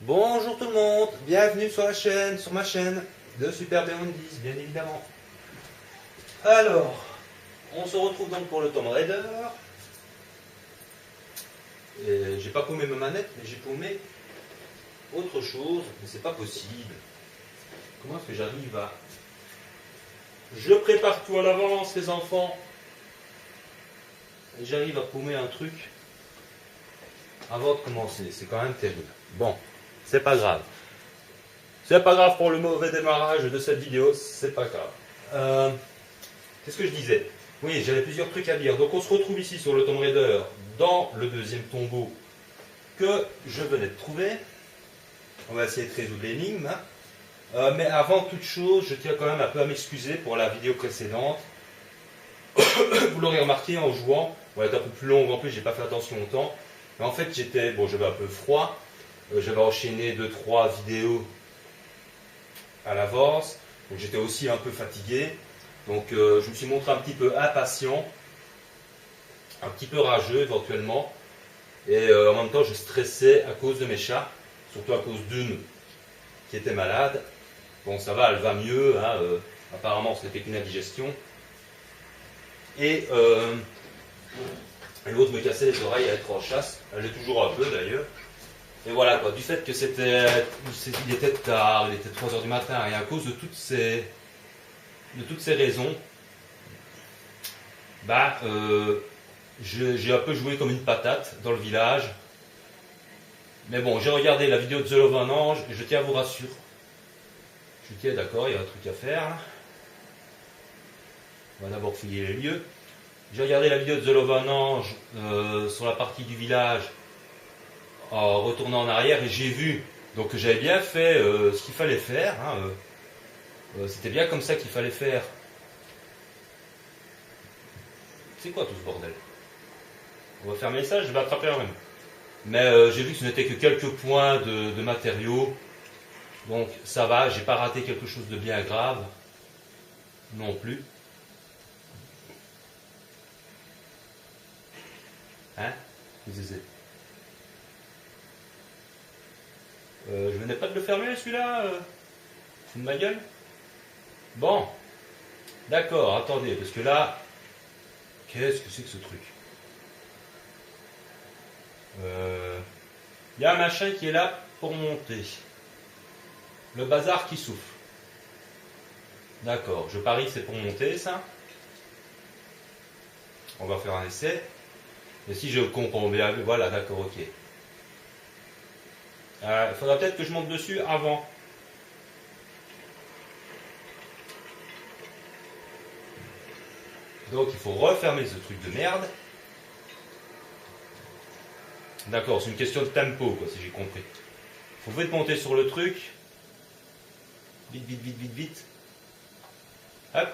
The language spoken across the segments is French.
Bonjour tout le monde, bienvenue sur ma chaîne de Super B10, bien évidemment. Alors, on se retrouve donc pour le Tomb Raider. Et j'ai pas paumé ma manette, mais j'ai paumé autre chose, mais c'est pas possible. Comment est-ce que j'arrive à... Je prépare tout à l'avance, les enfants. Et j'arrive à paumer un truc avant de commencer, c'est quand même terrible. Bon, c'est pas grave. C'est pas grave pour le mauvais démarrage de cette vidéo, c'est pas grave. Qu'est-ce que je disais? Oui, j'avais plusieurs trucs à dire. Donc on se retrouve ici sur le Tomb Raider, dans le deuxième tombeau que je venais de trouver. On va essayer de résoudre l'énigme. Mais avant toute chose, je tiens quand même un peu à m'excuser pour la vidéo précédente. Vous l'aurez remarqué en jouant, elle est un peu plus longue en plus, j'ai pas fait attention au temps. Mais en fait, j'avais un peu froid. J'avais enchaîné 2-3 vidéos à l'avance. Donc j'étais aussi un peu fatigué. Donc je me suis montré un petit peu impatient, un petit peu rageux éventuellement. Et en même temps, je stressais à cause de mes chats, surtout à cause d'une qui était malade. Bon, ça va, elle va mieux. Hein, apparemment, ce n'était qu'une indigestion. Et l'autre me cassait les oreilles à être en chasse. Elle est toujours un peu d'ailleurs. Et voilà quoi, du fait que il était tard, il était 3 heures du matin, et à cause de toutes ces raisons, j'ai un peu joué comme une patate dans le village. Mais bon, j'ai regardé la vidéo de The Love un Ange, et je tiens à vous rassurer. Je tiens, d'accord, il y a un truc à faire là. On va d'abord fouiller les lieux. J'ai regardé la vidéo de The Love un Ange sur la partie du village en retournant en arrière, et j'ai vu donc que j'avais bien fait ce qu'il fallait faire. Hein, c'était bien comme ça qu'il fallait faire. C'est quoi tout ce bordel? On va fermer ça, je vais attraper un même. Mais j'ai vu que ce n'était que quelques points de matériaux. Donc ça va, j'ai pas raté quelque chose de bien grave. Non plus. Hein? Je venais pas de le fermer celui-là. C'est de ma gueule. Bon. D'accord, attendez, parce que là... Qu'est-ce que c'est que ce truc? Il y a un machin qui est là pour monter. Le bazar qui souffle. D'accord, je parie que c'est pour monter ça. On va faire un essai. Et si je comprends bien, voilà, d'accord, ok. Il faudra peut-être que je monte dessus avant. Donc il faut refermer ce truc de merde. D'accord, c'est une question de tempo, quoi, si j'ai compris. Faut vite monter sur le truc. Vite, vite, vite, vite, vite. Hop.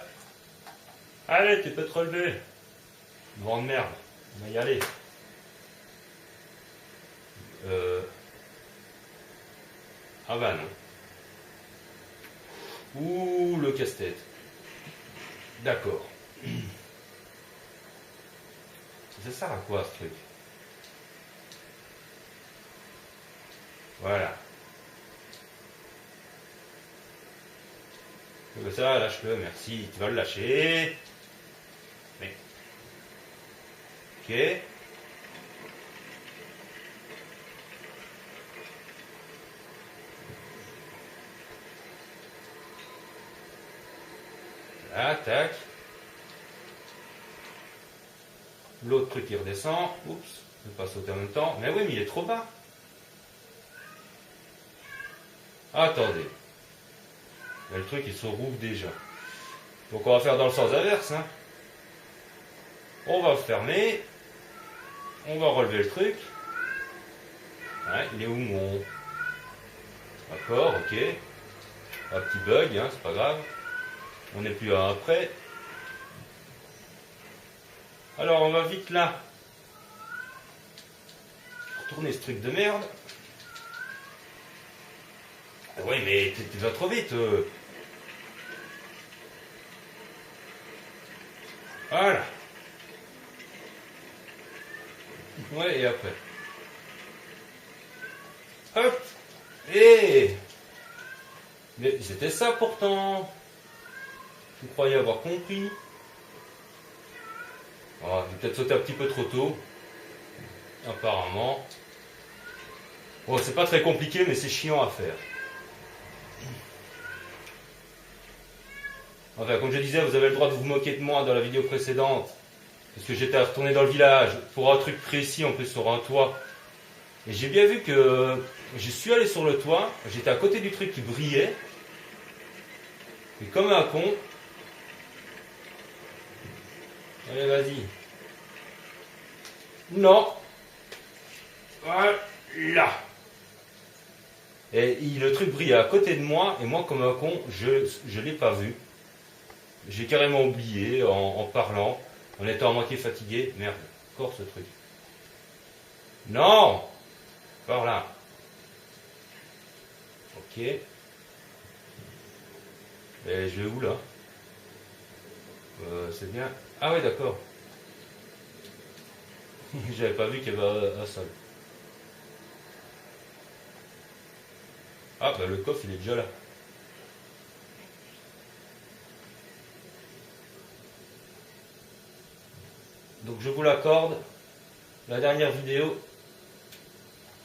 Allez, tu peux te relever. Grande merde. On va y aller. Ah bah non. Ouh, le casse-tête. D'accord. Ça sert à quoi ce truc? Voilà. Ça, lâche-le, merci. Tu vas le lâcher. Mais. Ok. Là, tac. L'autre truc il redescend. Oups, je ne vais pas sauter en même temps. Mais oui, mais il est trop bas. Attendez. Mais le truc il se rouvre déjà. Donc on va faire dans le sens inverse. Hein. On va fermer. On va relever le truc. Ouais, il est où mon... D'accord, ok. Un petit bug, hein, c'est pas grave. On n'est plus à un près. Alors on va vite là. Retourner ce truc de merde. Oui, mais tu vas trop vite. Voilà. Ouais, et après. Hop. Mais c'était ça pourtant. Vous croyez avoir compris. Oh, j'ai peut-être sauté un petit peu trop tôt. Apparemment. Bon, c'est pas très compliqué, mais c'est chiant à faire. Enfin, comme je disais, vous avez le droit de vous moquer de moi dans la vidéo précédente. Parce que j'étais retourné dans le village pour un truc précis, en plus sur un toit. Et j'ai bien vu que je suis allé sur le toit, j'étais à côté du truc qui brillait. Et comme un con. Allez, vas-y. Non. Voilà. Et le truc brillait à côté de moi, et moi, comme un con, je ne l'ai pas vu. J'ai carrément oublié en parlant, en étant à moitié fatigué. Merde, encore ce truc. Non. Par là. Ok. Et je vais où là? C'est bien. Ah ouais, d'accord. J'avais pas vu qu'il y avait un sol. Ah bah le coffre il est déjà là. Donc je vous l'accorde, la dernière vidéo,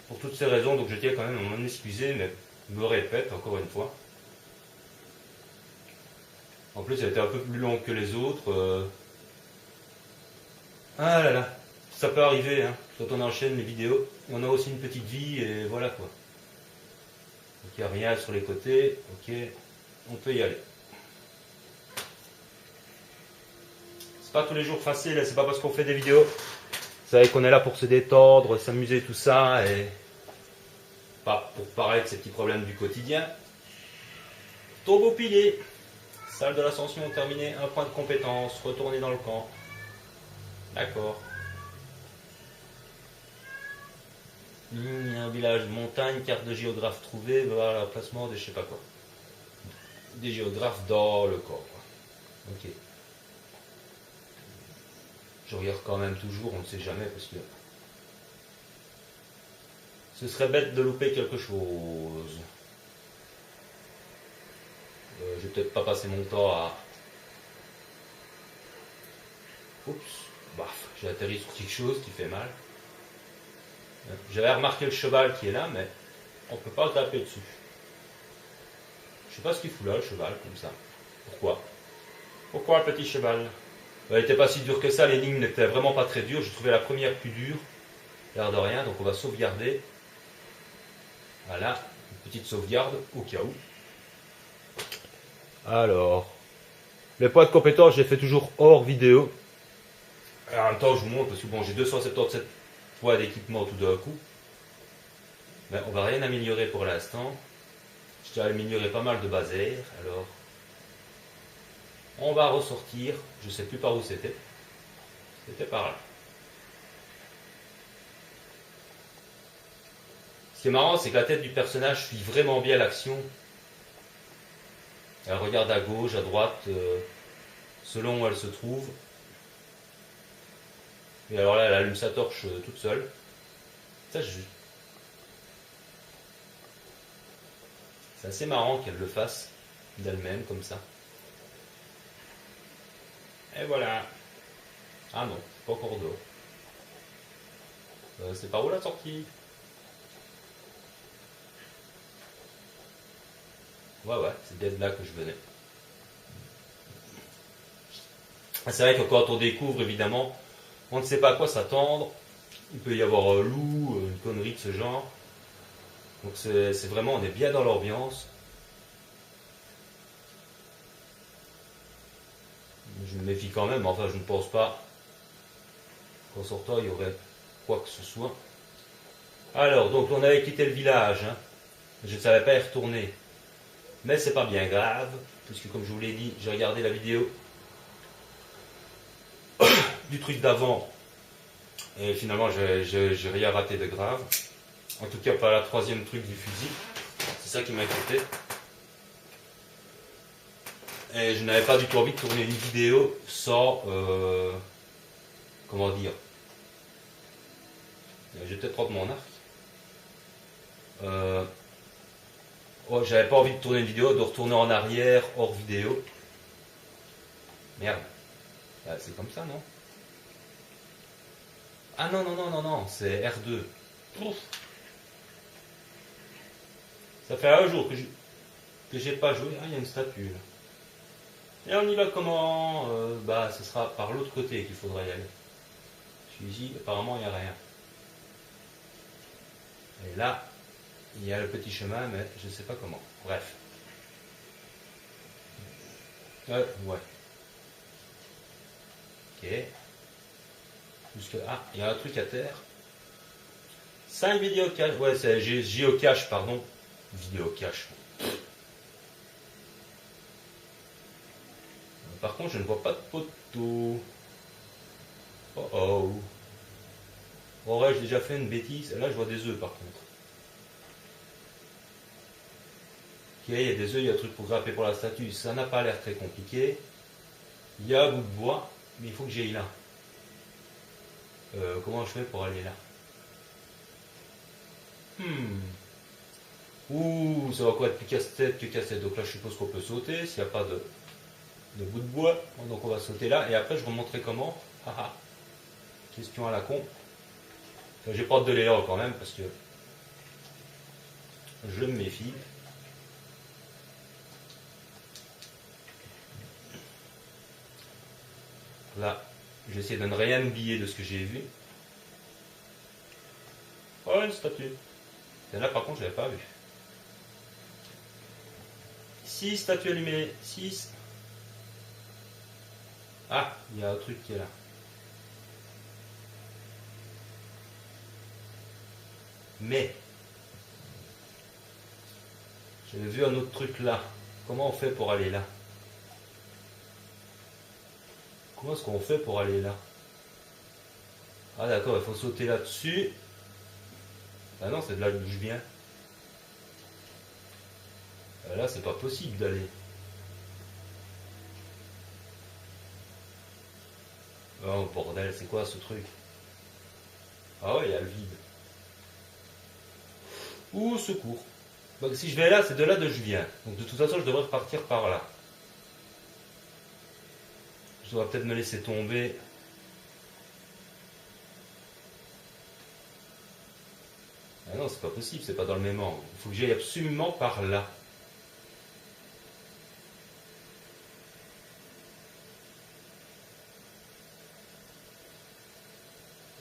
pour toutes ces raisons, donc je tiens quand même à m'en excuser, mais je me répète encore une fois. En plus elle était un peu plus longue que les autres. Ah là là, ça peut arriver, hein, quand on enchaîne les vidéos, on a aussi une petite vie et voilà quoi. Donc il n'y a rien sur les côtés, ok, on peut y aller. C'est pas tous les jours facile, c'est pas parce qu'on fait des vidéos. Vous savez qu'on est là pour se détendre, s'amuser, tout ça, et pas pour parler de ces petits problèmes du quotidien. Tombeau pilé, salle de l'ascension terminée, un point de compétence, retourner dans le camp. D'accord. Un village montagne, carte de géographe trouvée, voilà, placement de je sais pas quoi. Des géographes dans le corps. Ok. Je regarde quand même toujours, on ne sait jamais, parce que ce serait bête de louper quelque chose. Je vais peut-être pas passer mon temps à... Oups, baf, j'ai atterri sur quelque chose qui fait mal. J'avais remarqué le cheval qui est là, mais on ne peut pas taper dessus. Je sais pas ce qu'il fout là, le cheval, comme ça. Pourquoi? Pourquoi le petit cheval? Elle n'était pas si dure que ça, l'énigme n'était vraiment pas très dure. J'ai trouvé la première plus dure. L'air de rien, donc on va sauvegarder. Voilà, une petite sauvegarde au cas où. Alors, les points de compétence, je les fais toujours hors vidéo. Et en même temps, je vous montre, parce que bon, j'ai 277 points d'équipement tout d'un coup. Mais on va rien améliorer pour l'instant. Je t'ai amélioré pas mal de basaires, alors on va ressortir. Je ne sais plus par où c'était. C'était par là. Ce qui est marrant, c'est que la tête du personnage suit vraiment bien l'action. Elle regarde à gauche, à droite, selon où elle se trouve. Et alors là, elle allume sa torche toute seule. Ça, c'est assez marrant qu'elle le fasse d'elle-même, comme ça. Et voilà. Ah non, pas encore dehors. C'est par où la sortie? Ouais, c'est bien de là que je venais. C'est vrai que quand on découvre, évidemment, on ne sait pas à quoi s'attendre. Il peut y avoir un loup, une connerie de ce genre. Donc c'est vraiment, on est bien dans l'ambiance. Je me méfie quand même, enfin je ne pense pas qu'en sortant il y aurait quoi que ce soit. Alors, donc on avait quitté le village, hein. Je ne savais pas y retourner. Mais c'est pas bien grave, puisque comme je vous l'ai dit, j'ai regardé la vidéo du truc d'avant. Et finalement, j'ai rien raté de grave. En tout cas, pas la troisième truc du fusil. C'est ça qui m'a inquiété. Et je n'avais pas du tout envie de tourner une vidéo sans... comment dire? J'ai peut-être trop mon arc. Oh, j'avais pas envie de tourner une vidéo, de retourner en arrière, hors vidéo. Merde. Ah, c'est comme ça, non? Ah non, non, non, non, non, c'est R2. Ouf. Ça fait un jour que j'ai pas joué. Ah, il y a une statue là. Et on y va comment? Bah, ce sera par l'autre côté qu'il faudra y aller. Je suis ici, apparemment, il n'y a rien. Et là, il y a le petit chemin, mais je ne sais pas comment. Bref. Ouais. Ok. Ah, il y a un truc à terre. 5 vidéos cache. Ouais, c'est géocache, pardon. Vidéo cache. Par contre, je ne vois pas de poteau. Oh oh. Aurais-je déjà fait une bêtise? Là, je vois des œufs par contre. Ok, il y a des œufs, il y a un truc pour grimper pour la statue. Ça n'a pas l'air très compliqué. Il y a un bout de bois, mais il faut que j'aille là. Comment je fais pour aller là? Ouh, ça va quoi être plus casse-tête que casse-tête. Donc là, je suppose qu'on peut sauter s'il n'y a pas de bout de bois. Donc on va sauter là. Et après, je remonterai comment? Haha. Question à la con. J'ai pas de l'élan quand même parce que je me méfie. Là, je vais essayer de ne rien oublier de ce que j'ai vu. Oh, une statue. Et là, par contre, je l'avais pas vu. 6 statues allumées. 6. Ah, il y a un truc qui est là. Mais, j'avais vu un autre truc là. Comment on fait pour aller là? Comment est-ce qu'on fait pour aller là? Ah d'accord, il faut sauter là-dessus. Ah non, c'est de là d'où je viens. Là, c'est pas possible d'aller. Oh bordel, c'est quoi ce truc? Ah ouais, il y a le vide. Ouh, secours. Donc si je vais là, c'est de là d'où je viens. Donc de toute façon, je devrais repartir par là. Je dois peut-être me laisser tomber. Ah non, c'est pas possible, c'est pas dans le même angle. Il faut que j'aille absolument par là.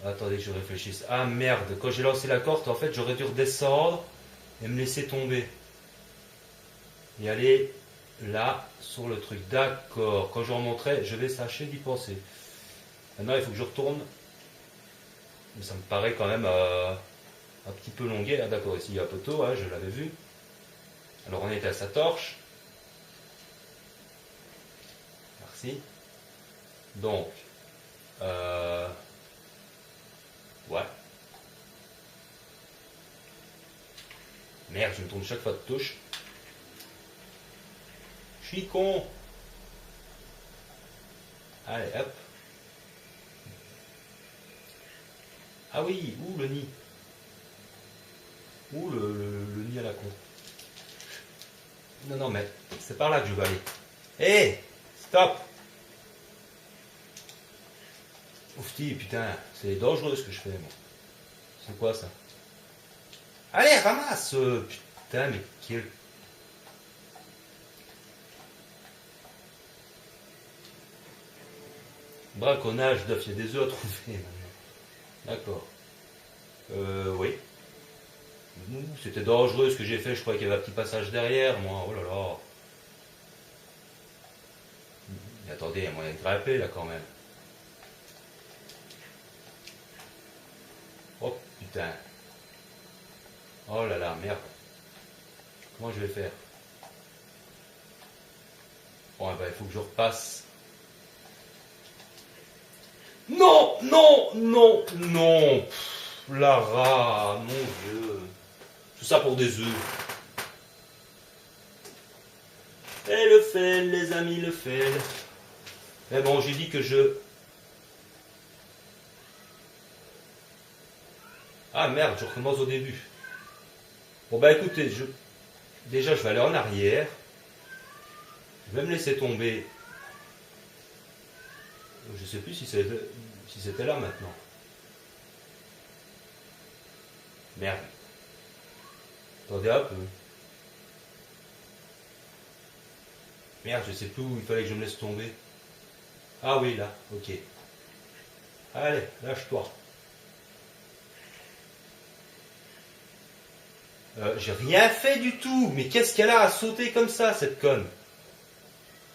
Attendez que je réfléchisse. Ah merde, quand j'ai lancé la corde, en fait, j'aurais dû redescendre et me laisser tomber. Et aller là, sur le truc. D'accord, quand je remonterai, je vais sachez d'y penser. Maintenant, il faut que je retourne. Mais ça me paraît quand même un petit peu longué. Ah d'accord, ici il y a un poteau, hein, je l'avais vu. Alors on était à sa torche. Merci. Donc, ouais. Merde, je me tourne chaque fois de touche. Je suis con. Allez, hop. Ah oui, où le nid? Où le nid à la con? Non, non, mais c'est par là que je veux aller. Hé, stop! Oufti, putain, c'est dangereux ce que je fais, moi. C'est quoi ça? Allez, ramasse! Putain, mais quel... Braconnage d'œufs, il y a des œufs à trouver maintenant. D'accord. Oui. C'était dangereux ce que j'ai fait, je croyais qu'il y avait un petit passage derrière, moi. Oh là là. Mais attendez, il y a moyen de grimper là quand même. Oh putain. Oh là là, merde. Comment je vais faire? Bon, ben, il faut que je repasse. Non, non, non, non. Lara, mon Dieu. Tout ça pour des œufs. Et le fait, les amis, le fait. Mais bon, j'ai dit que je... Ah merde, je recommence au début. Bon bah écoutez, déjà je vais aller en arrière. Je vais me laisser tomber. Je ne sais plus si c'était là maintenant. Merde. Attendez un peu. Merde, je sais plus où il fallait que je me laisse tomber. Ah oui, là, ok. Allez, lâche-toi. J'ai rien fait du tout. Mais qu'est-ce qu'elle a à sauter comme ça, cette conne?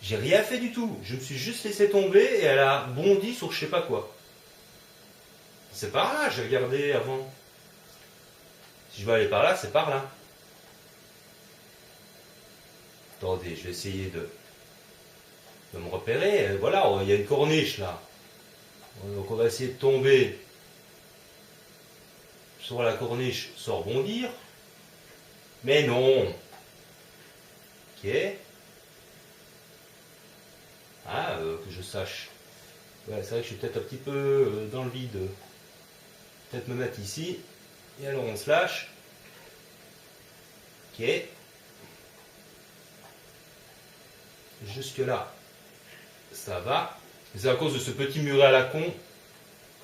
J'ai rien fait du tout. Je me suis juste laissé tomber et elle a bondi sur je sais pas quoi. C'est par là, j'ai regardé avant. Si je veux aller par là, c'est par là. Attendez, je vais essayer de me repérer. Voilà, il y a une corniche là. Donc on va essayer de tomber sur la corniche sans rebondir. Mais non. Ok. Ah, que je sache. Ouais, c'est vrai que je suis peut-être un petit peu dans le vide. Peut-être me mettre ici. Et alors on se lâche. Ok. Jusque là, ça va. C'est à cause de ce petit muret à la con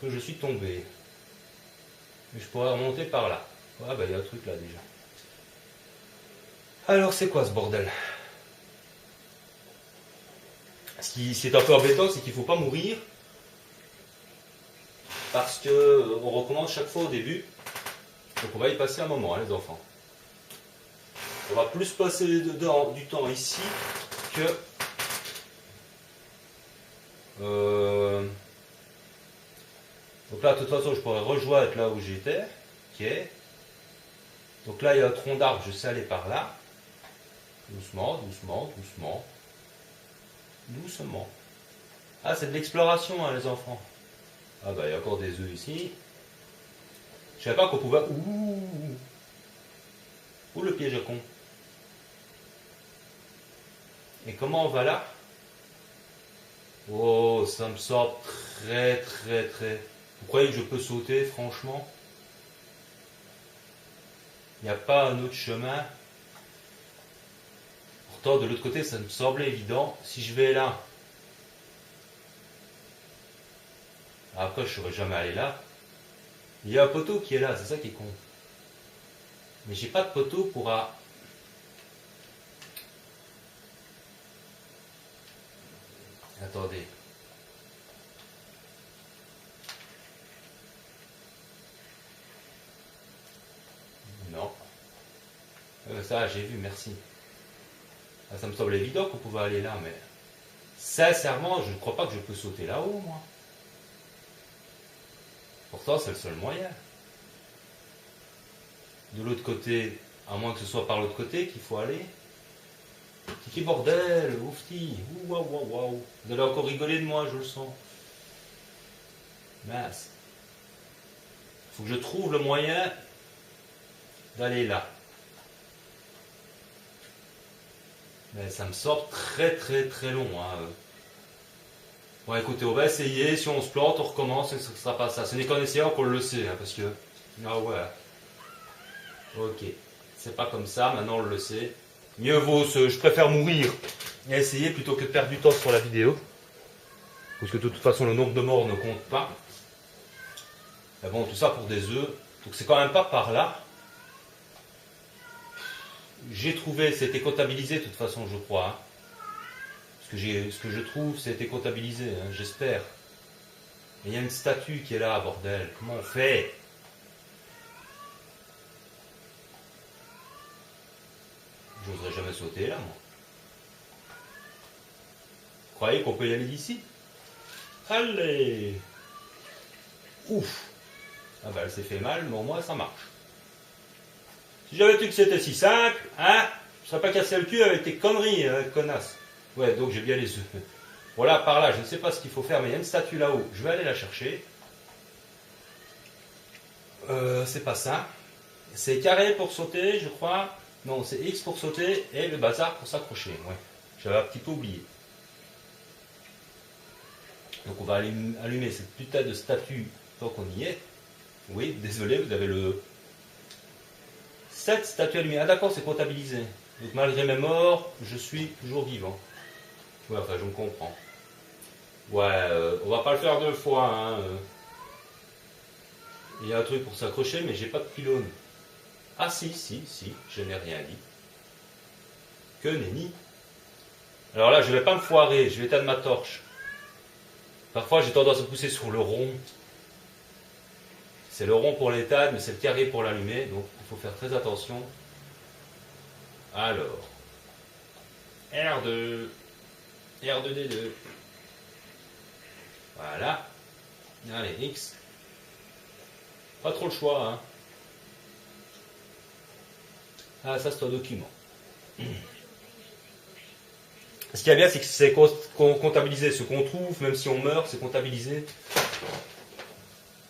que je suis tombé. Mais je pourrais remonter par là. Ah bah il y a un truc là déjà. Alors c'est quoi ce bordel? Ce qui est un peu embêtant, c'est qu'il ne faut pas mourir. Parce que on recommence chaque fois au début. Donc on va y passer un moment, hein, les enfants. On va plus passer du temps ici que... Donc là, de toute façon, je pourrais rejoindre là où j'étais. Ok. Donc là, il y a un tronc d'arbre, je sais aller par là. Doucement, doucement, doucement. Doucement. Ah, c'est de l'exploration, hein, les enfants. Ah bah, il y a encore des œufs ici. Je savais pas qu'on pouvait... Ouh, le piège à con. Et comment on va là? Oh, ça me sort très. Vous croyez que je peux sauter, franchement? Il n'y a pas un autre chemin. Pourtant, de l'autre côté, ça me semblait évident. Si je vais là... Après, je ne serais jamais allé là. Il y a un poteau qui est là, c'est ça qui est con. Mais j'ai pas de poteau pour... Attendez. Non. Ça, j'ai vu, merci. Ah, ça me semble évident qu'on pouvait aller là, mais... Sincèrement, je ne crois pas que je peux sauter là-haut, moi. Pourtant, c'est le seul moyen. De l'autre côté, à moins que ce soit par l'autre côté qu'il faut aller. Qui bordel, oufti, waouh, waouh, waouh. Vous allez encore rigoler de moi, je le sens. Mince. Il faut que je trouve le moyen d'aller là. Mais ça me sort très long. Hein. Bon, écoutez, on va essayer. Si on se plante, on recommence. Ce ne sera pas ça. Ce n'est qu'en essayant qu'on le sait. Hein, parce que... Ah ouais. Ok. C'est pas comme ça. Maintenant, on le sait. Mieux vaut, je préfère mourir et essayer plutôt que de perdre du temps sur la vidéo. Parce que de toute façon, le nombre de morts ne compte pas. Mais bon, tout ça pour des œufs. Donc c'est quand même pas par là. J'ai trouvé, c'était comptabilisé de toute façon, je crois. Hein. Ce que je trouve, c'était comptabilisé, hein, j'espère. Mais il y a une statue qui est là, bordel. Comment on fait? J'oserais jamais sauter là, moi. Vous croyez qu'on peut y aller d'ici? Allez! Ouf! Ah bah elle s'est fait mal, mais au moins ça marche. Si j'avais su que c'était si simple, hein, je ne serais pas cassé le cul avec tes conneries, connasse. Ouais, donc j'ai bien les œufs. Voilà, par là, je ne sais pas ce qu'il faut faire, mais il y a une statue là-haut. Je vais aller la chercher. C'est pas ça. C'est carré pour sauter, je crois. Non, c'est X pour sauter et le bazar pour s'accrocher. Ouais, j'avais un petit peu oublié. Donc on va allumer cette putain de statue tant qu'on y est. Oui, désolé, vous avez le... Cette statue allumée. Ah d'accord, c'est comptabilisé. Donc malgré mes morts, je suis toujours vivant. Ouais, enfin, je me comprends. Ouais, on va pas le faire 2 fois. Hein. Il y a un truc pour s'accrocher, mais j'ai pas de pylône. Ah si, je n'ai rien dit. Que nenni. Alors là, je vais pas me foirer, je vais éteindre ma torche. Parfois, j'ai tendance à pousser sur le rond. C'est le rond pour l'éteindre, mais c'est le carré pour l'allumer, donc il faut faire très attention. Alors, R2, R2D2. Voilà. Allez, X. Pas trop le choix, hein. Ah, ça c'est un document. Ce qu'il y a bien, c'est que c'est comptabilisé. Ce qu'on trouve, même si on meurt, c'est comptabilisé.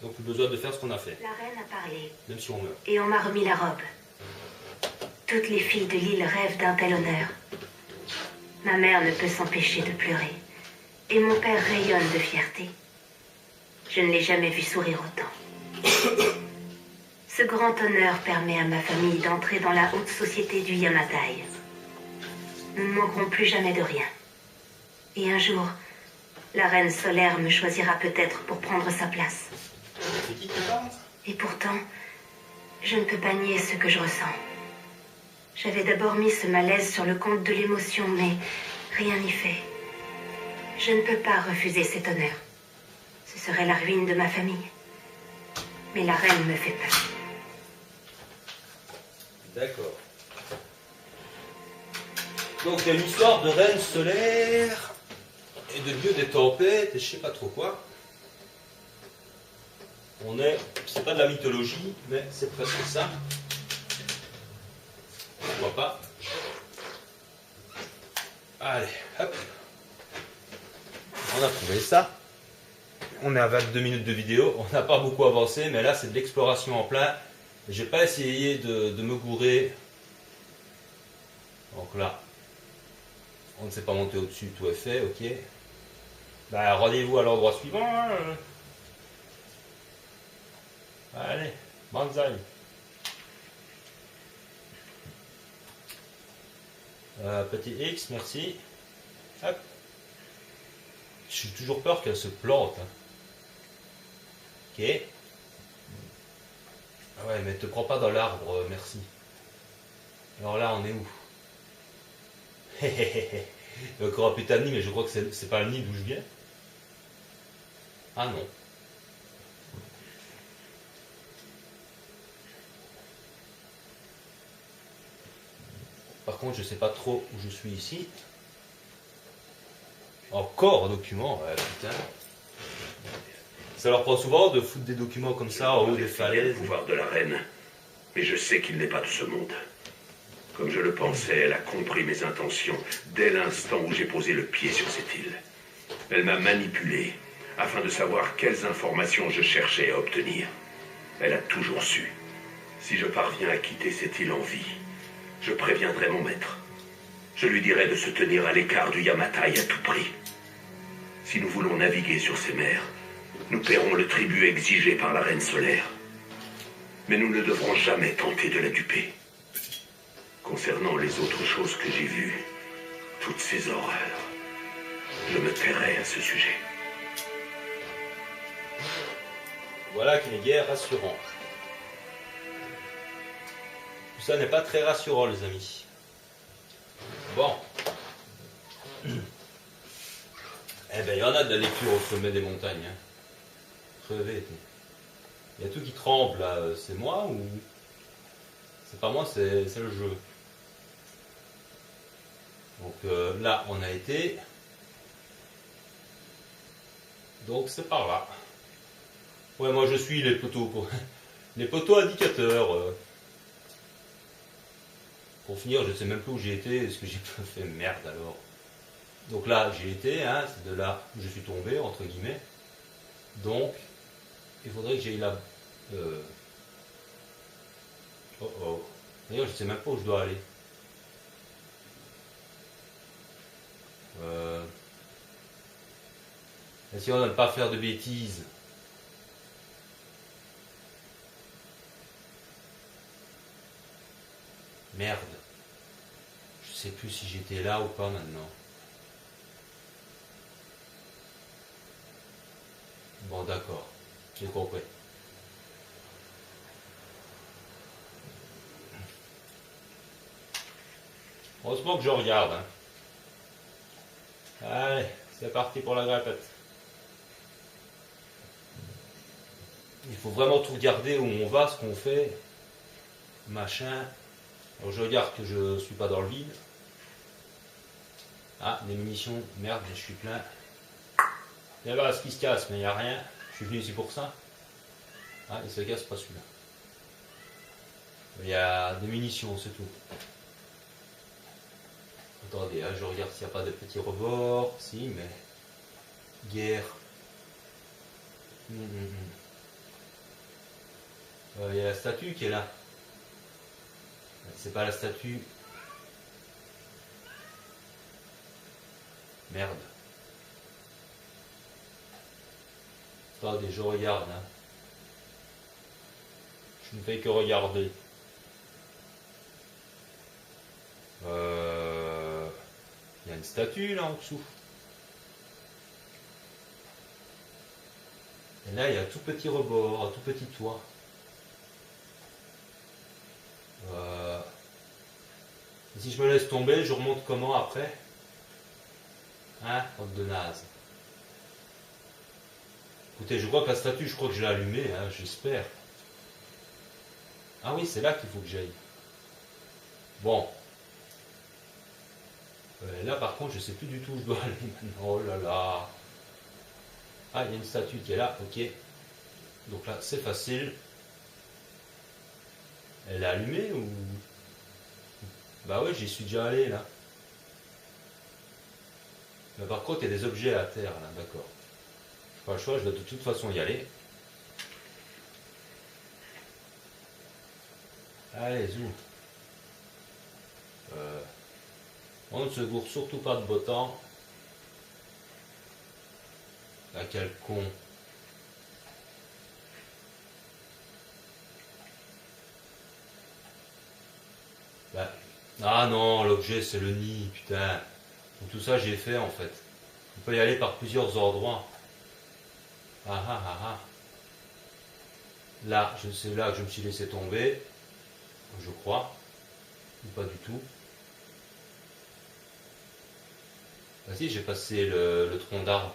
Donc, plus besoin de faire ce qu'on a fait. La reine a parlé. Même si on meurt. Et on m'a remis la robe. Toutes les filles de l'île rêvent d'un tel honneur. Ma mère ne peut s'empêcher de pleurer. Et mon père rayonne de fierté. Je ne l'ai jamais vu sourire autant. Ce grand honneur permet à ma famille d'entrer dans la haute société du Yamatai. Nous ne manquerons plus jamais de rien. Et un jour, la reine solaire me choisira peut-être pour prendre sa place. C'est qui parle ? Et pourtant, je ne peux pas nier ce que je ressens. J'avais d'abord mis ce malaise sur le compte de l'émotion, mais rien n'y fait. Je ne peux pas refuser cet honneur. Ce serait la ruine de ma famille. Mais la reine me fait peur. D'accord. Donc il y a une histoire de reine solaire et de dieu des tempêtes et je sais pas trop quoi. C'est pas de la mythologie, mais c'est presque ça. Pourquoi pas. Allez, hop. On a trouvé ça. On est à 22 minutes de vidéo. On n'a pas beaucoup avancé, mais là c'est de l'exploration en plein. J'ai pas essayé de me gourer. Donc là, on ne s'est pas monté au-dessus, tout est fait, ok. Bah, rendez-vous à l'endroit suivant. Hein. Allez, banzai. Petit X, merci. Hop. J'ai toujours peur qu'elle se plante. Hein. Ok. Ah ouais, mais te prends pas dans l'arbre, merci. Alors là, on est où? Il y a encore un putain de nid, mais je crois que c'est pas le nid d'où je viens. Ah non. Par contre, je sais pas trop où je suis ici. Encore un document, ouais, putain. Ça leur prend souvent de foutre des documents comme ça en haut des falaises. Le pouvoir de la reine, mais je sais qu'il n'est pas de ce monde. Comme je le pensais, elle a compris mes intentions dès l'instant où j'ai posé le pied sur cette île. Elle m'a manipulé afin de savoir quelles informations je cherchais à obtenir. Elle a toujours su. Si je parviens à quitter cette île en vie, je préviendrai mon maître. Je lui dirai de se tenir à l'écart du Yamatai à tout prix. Si nous voulons naviguer sur ces mers, nous paierons le tribut exigé par la reine solaire. Mais nous ne devrons jamais tenter de la duper. Concernant les autres choses que j'ai vues, toutes ces horreurs, je me tairai à ce sujet. Voilà qui n'est guère rassurant. Tout ça n'est pas très rassurant, les amis. Bon. Eh ben, il y en a de la lecture au sommet des montagnes. Hein. Crevé. Il y a tout qui tremble, là. C'est moi ou... C'est pas moi, c'est le jeu. Donc là, on a été. Donc c'est par là. Ouais, moi je suis les poteaux. Les poteaux indicateurs. Pour finir, je ne sais même plus où j'ai été. Est-ce que j'ai pas fait merde alors? Donc là, j'ai été, hein, c'est de là où je suis tombé, entre guillemets. Donc, il faudrait que j'aille là. Oh oh. D'ailleurs, je ne sais même pas où je dois aller. Essayons de ne pas faire de bêtises. Merde. sais plus si j'étais là ou pas maintenant. Bon, d'accord. J'ai compris. Heureusement que je regarde. Hein. Allez, c'est parti pour la grimpette. Il faut vraiment tout regarder où on va, ce qu'on fait. Machin. Alors je regarde que je ne suis pas dans le vide. Ah, des munitions. Merde, je suis plein. Il y a ce qui se casse, mais il n'y a rien. Je suis venu ici pour ça. Ah, il se casse pas celui-là. Il y a des munitions, c'est tout. Attendez, hein, je regarde s'il n'y a pas de petits rebords. Si, mais... Guerre. Il y a la statue qui est là. C'est pas la statue. Merde. Attendez, je regarde. Hein. Je ne fais que regarder. Il y a une statue là en dessous. Et là, il y a un tout petit rebord, un tout petit toit. Si je me laisse tomber, je remonte comment après? Hein, honte de naze. Écoutez, je crois que la statue, je crois que je l'ai allumée, hein, j'espère. Ah oui, c'est là qu'il faut que j'aille. Bon. Là, par contre, je sais plus du tout où je dois aller maintenant. Oh là là. Ah, il y a une statue qui est là, ok. Donc là, c'est facile. Elle est allumée ou... Bah oui, j'y suis déjà allé là. Mais par contre, il y a des objets à terre là, d'accord. Je n'ai pas le choix, je dois de toute façon y aller. Allez, zou. On ne se gourre surtout pas de beau temps. Ah, quel con. Bah. Ah non, l'objet c'est le nid, putain. Donc, tout ça j'ai fait en fait. On peut y aller par plusieurs endroits. Ah ah ah ah. Là, c'est là que je me suis laissé tomber. Je crois. Ou pas du tout. Ah si, j'ai passé le tronc d'arbre.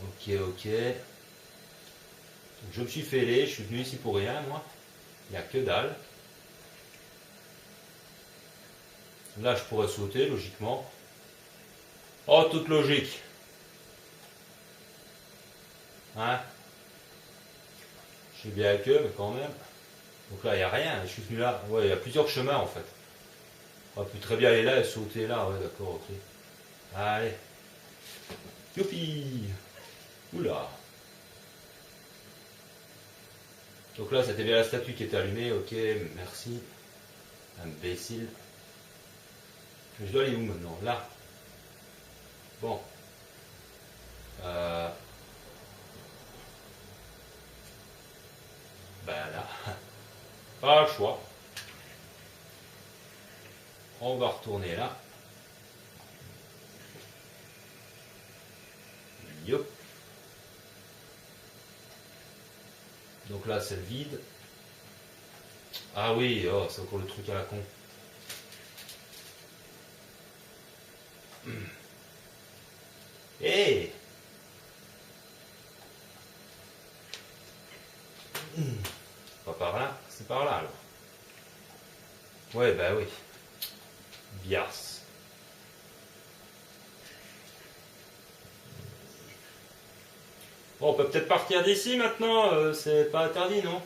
Ok, ok. Donc, je me suis fêlé, je suis venu ici pour rien, moi. Il n'y a que dalle. Là, je pourrais sauter, logiquement. Oh, toute logique. Hein? Je sais bien que, mais quand même. Donc là, il n'y a rien. Je suis venu là. Ouais, il y a plusieurs chemins, en fait. On peut très bien aller là et sauter là. Ouais, d'accord, ok. Allez. Youpi! Oula! Donc là, c'était bien la statue qui était allumée. Ok, merci. Imbécile. Je dois aller où maintenant? Là. Bon. Ben là. Pas le choix. On va retourner là. Yop. Donc là, c'est le vide. Ah oui, oh, c'est encore le truc à la con. Hé! Pas par là, c'est par là alors. Ouais, bah oui. Bias. Bon, on peut peut-être partir d'ici maintenant, c'est pas interdit, non?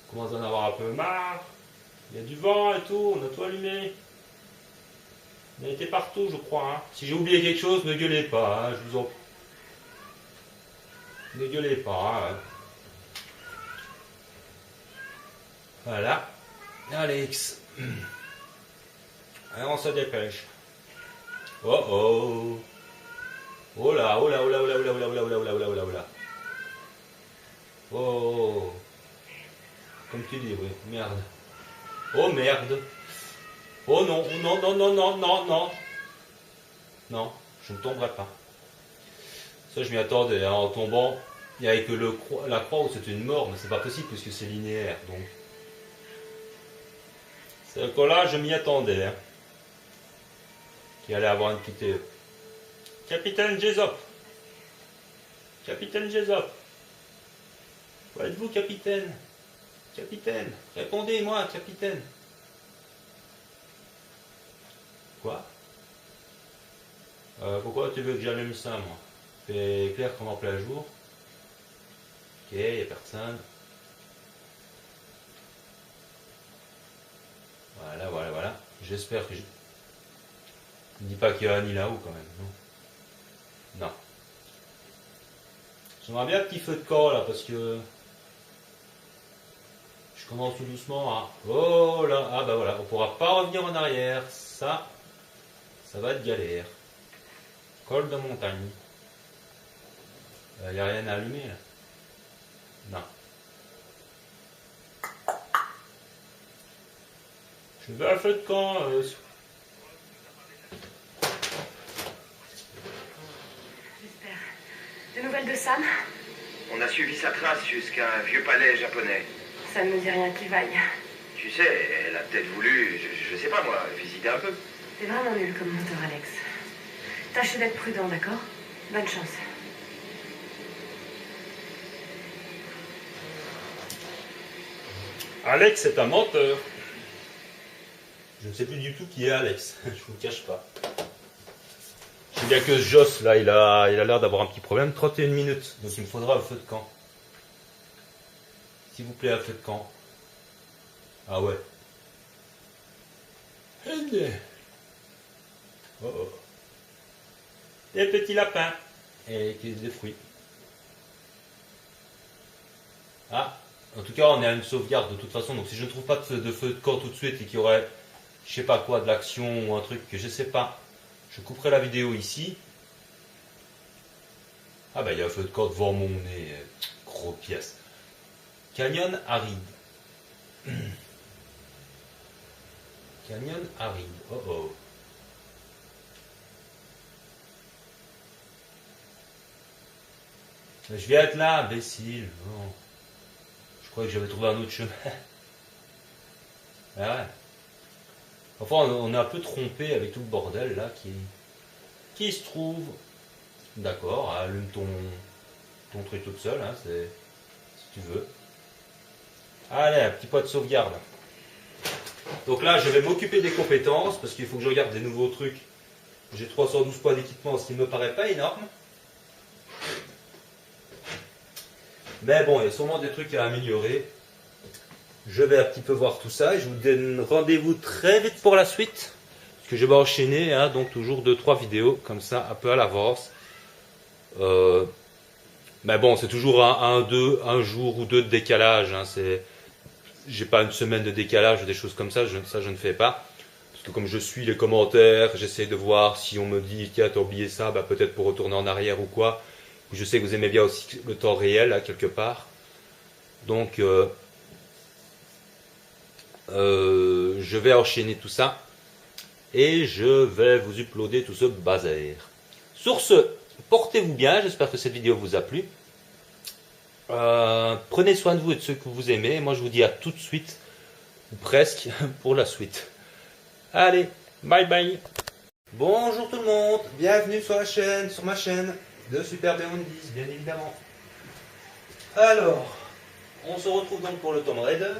On commence à en avoir un peu marre. Il y a du vent et tout, on a tout allumé. On a été partout, je crois. Hein. Si j'ai oublié quelque chose, ne gueulez pas, hein, je vous en... Ne gueulez pas. Hein. Voilà. Alex. Allez, on se dépêche. Oh oh. Oh là, oh là, oh là, oh là, oh là, oh là, oh là, oh là, oh là, oh là, oh là. Oh. comme tu dis, oui. Merde. Oh merde. Oh non, non, non, non, non, non, non. Non, je ne tomberai pas. Ça, je m'y attendais. Hein, en tombant, il n'y avait que la croix où c'était une mort, mais c'est pas possible puisque c'est linéaire. Donc, c'est que là, je m'y attendais. Hein, qu'il allait avoir une petite. Capitaine Jésop. Capitaine Jésop. Où êtes-vous, capitaine? Capitaine, répondez-moi, capitaine. Quoi? Pourquoi tu veux que j'allume ça, moi? C'est clair comme en plein jour. Ok, il n'y a personne. Voilà, voilà, voilà. J'espère que je... Ne dis pas qu'il y a Annie là-haut, quand même, non? Non. J'aimerais bien un petit feu de camp, là, parce que... Je commence tout doucement à... Oh là, ah bah voilà, on pourra pas revenir en arrière. Ça va être galère. Col de montagne. Il n'y a rien à allumer là. Non. Je veux un feu de camp. J'espère. Des nouvelles de Sam? On a suivi sa trace jusqu'à un vieux palais japonais. Ça ne me dit rien qui vaille. Tu sais, elle a peut-être voulu, je sais pas moi, visiter un peu. T'es vraiment nul comme moteur, Alex. Tâche d'être prudent, d'accord? Bonne chance. Alex est un menteur. Je ne sais plus du tout qui est Alex. Je vous le cache pas. Je sais bien que Joss, là, il a l'air d'avoir un petit problème. 31 minutes. Donc il me faudra un feu de camp. S'il vous plaît, un feu de camp. Ah ouais. Oh oh. Des petits lapins. Et des fruits. Ah. En tout cas, on est à une sauvegarde de toute façon. Donc si je ne trouve pas de feu de camp tout de suite et qu'il y aurait, je sais pas quoi, de l'action ou un truc que je sais pas, je couperai la vidéo ici. Ah bah il y a un feu de camp devant mon nez. Gros pièce. Canyon aride. Canyon aride. Oh oh. Je vais être là, imbécile. Non. Je croyais que j'avais trouvé un autre chemin. Ah ouais. Enfin, on est un peu trompé avec tout le bordel là qui se trouve. D'accord, allume ton truc toute seule, hein, si tu veux. Allez, un petit point de sauvegarde. Donc là, je vais m'occuper des compétences parce qu'il faut que je regarde des nouveaux trucs. J'ai 312 points d'équipement, ce qui ne me paraît pas énorme. Mais bon, il y a sûrement des trucs à améliorer. Je vais un petit peu voir tout ça et je vous donne rendez-vous très vite pour la suite. Parce que je vais enchaîner, hein, donc toujours 2-3 vidéos comme ça, un peu à l'avance. Mais bon, c'est toujours un jour ou deux de décalage. Hein, j'ai pas une semaine de décalage ou des choses comme ça, je ne fais pas. Parce que comme je suis les commentaires, j'essaie de voir si on me dit tiens, t'as oublié ça, bah, peut-être pour retourner en arrière ou quoi. Je sais que vous aimez bien aussi le temps réel, là, quelque part. Donc, je vais enchaîner tout ça. Et je vais vous uploader tout ce bazar. Sur ce, portez-vous bien. J'espère que cette vidéo vous a plu. Prenez soin de vous et de ceux que vous aimez. Moi, je vous dis à tout de suite, ou presque, pour la suite. Allez, bye bye. Bonjour tout le monde. Bienvenue sur ma chaîne de Super B10, bien évidemment. Alors, on se retrouve donc pour le Tomb Raider.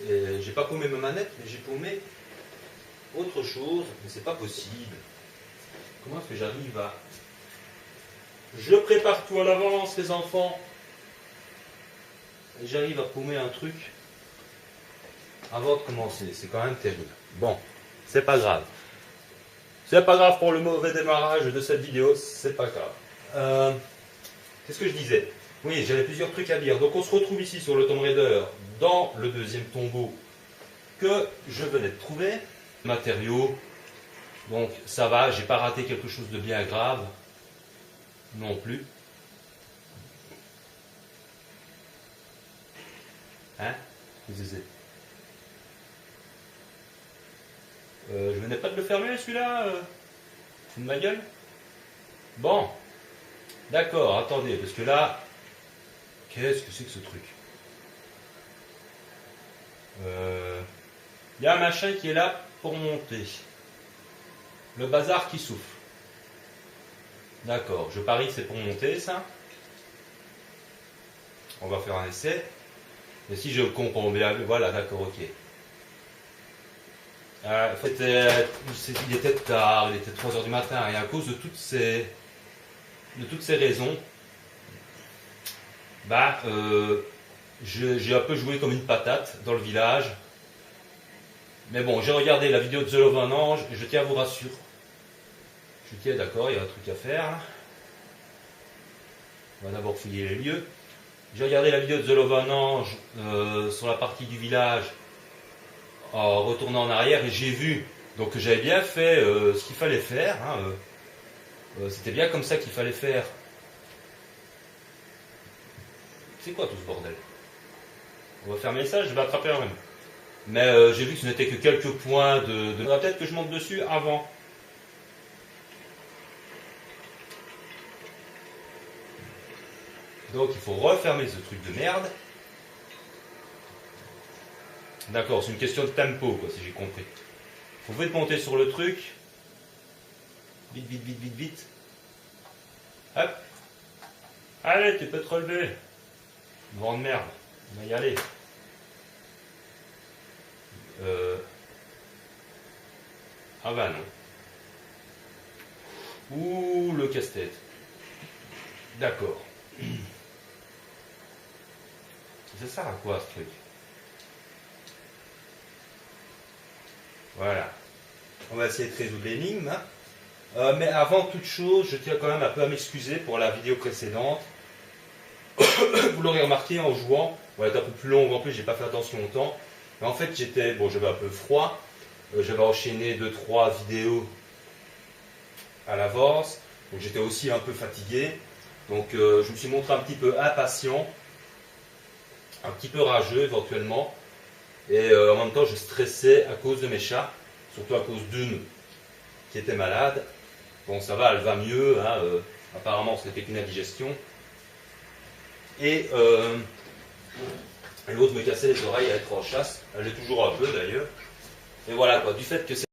J'ai pas paumé ma manette, mais j'ai paumé autre chose, mais c'est pas possible. Comment est-ce que j'arrive à... Je prépare tout à l'avance, les enfants. Et j'arrive à paumer un truc avant de commencer. C'est quand même terrible. Bon, c'est pas grave. C'est pas grave pour le mauvais démarrage de cette vidéo, c'est pas grave. Qu'est-ce que je disais? Oui, j'avais plusieurs trucs à dire. Donc on se retrouve ici sur le Tomb Raider, dans le deuxième tombeau que je venais de trouver. Matériaux. Donc ça va, j'ai pas raté quelque chose de bien grave. Non plus. Hein? Qu'est-ce que c'est? Je venais pas de le fermer celui-là? Fous de ma gueule? Bon. D'accord, attendez, parce que là... Qu'est-ce que c'est que ce truc? Il y a un machin qui est là pour monter. Le bazar qui souffle. D'accord, je parie que c'est pour monter ça. On va faire un essai. Et si je comprends bien, voilà, d'accord, ok. En fait, il était tard, il était 3 heures du matin, et à cause de toutes ces raisons, bah, j'ai un peu joué comme une patate dans le village. Mais bon, j'ai regardé la vidéo de The Love of an Ange, et je tiens à vous rassurer. Je tiens, d'accord, il y a un truc à faire. Là. On va d'abord fouiller les lieux. J'ai regardé la vidéo de The Love of an Ange sur la partie du village en retournant en arrière et j'ai vu donc que j'avais bien fait ce qu'il fallait faire. Hein, c'était bien comme ça qu'il fallait faire. C'est quoi tout ce bordel? On va fermer ça, je vais attraper un même. Mais j'ai vu que ce n'était que quelques points de... Peut-être que je monte dessus avant. Donc il faut refermer ce truc de merde. D'accord, c'est une question de tempo, quoi, si j'ai compris. Faut vite monter sur le truc. Vite, vite, vite, vite, vite. Hop. Allez, tu peux te relever. Grande merde. On va y aller. Ah bah non. Ouh, le casse-tête. D'accord. Ça sert à quoi ce truc? Voilà. On va essayer de résoudre l'énigme. Mais avant toute chose, je tiens quand même un peu à m'excuser pour la vidéo précédente. Vous l'aurez remarqué en jouant, on va être un peu plus long en plus, j'ai pas fait attention au temps. Mais en fait, j'avais un peu froid. J'avais enchaîné 2-3 vidéos à l'avance. Donc j'étais aussi un peu fatigué. Donc je me suis montré un petit peu impatient, un petit peu rageux éventuellement. Et en même temps, je stressais à cause de mes chats, surtout à cause d'une qui était malade. Bon, ça va, elle va mieux. Hein, apparemment, c'était qu'une indigestion. Et l'autre me cassait les oreilles à être en chasse. Elle est toujours un peu d'ailleurs. Et voilà quoi, du fait que c'est